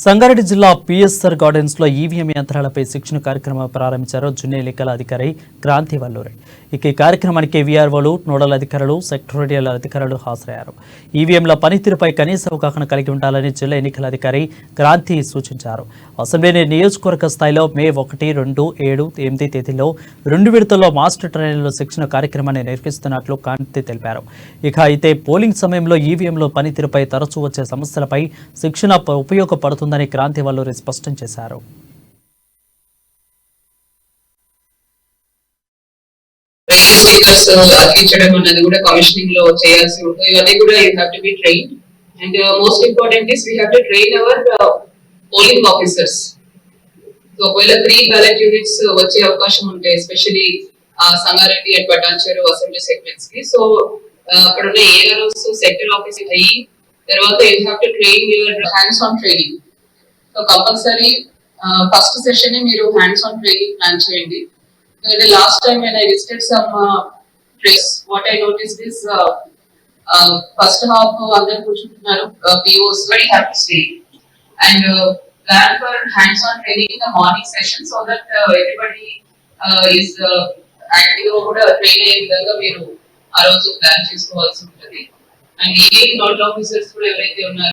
సంగారెడ్డి జిల్లా PSR gardens లో EVM యంత్రాలపై శిక్షణ కార్యక్రమం ప్రారంభించారు జూనియర్ ఎన్నికల అధికారి క్రాంతి వల్లూరి. ఇక ఈ కార్యక్రమానికి వీఆర్ఓలు, నోడల్ అధికారులు, సెక్టోరియల్ అధికారులు హాజరయ్యారు. ఈవీఎంల పనితీరుపై కనీస అవగాహన కలిగి ఉండాలని జిల్లా ఎన్నికల అధికారి క్రాంతి సూచించారు. అసెంబ్లీ నియోజకవర్గ స్థాయిలో మే 1, 2, 7, 8 తేదీల్లో 2 విడతల్లో మాస్టర్ ట్రైనర్ల శిక్షణ కార్యక్రమాన్ని నిర్వహిస్తున్నట్లు క్రాంతి తెలిపారు. ఇక అయితే పోలింగ్ సమయంలో ఈవీఎంల పనితీరుపై తరచూ వచ్చే సమస్యలపై శిక్షణ ఉపయోగపడుతుందని క్రాంతి వల్లూరి స్పష్టం చేశారు. స్టిక్కర్స్ అతికించడం అన్నది కూడా కమిషనింగ్ లో చేయాల్సి ఉంటుంది. ఇవన్నీ కూడా you have to be train and most important is we have to train our polling officers. So ఒకవేళ 3 బ్యాలెట్ యూనిట్స్ వచ్చే అవకాశం ఉంటాయి, especially Sangareddy and Patancheru assembly segments కి. సో అక్కడ ఉన్న ఏఆర్ఓస్, సెక్టర్ ఆఫీసర్ అయ్యి తర్వాత you have to train your hands on training. So compulsory first session మీరు హ్యాండ్స్ ఆన్ ట్రైనింగ్ ప్లాన్ చేయండి. The last time when I visited some place, what I noticed is first half under కూర్చుంటున్నారు POs, very happy to see, and plan for hands-on training in the morning session so that everybody is active కూడా train అయ్యే విధంగా మీరు ఆ రోజు plan చేసుకోవాల్సి ఉంటుంది. And EVM nodal officers కూడా ఎవరైతే ఉన్నారో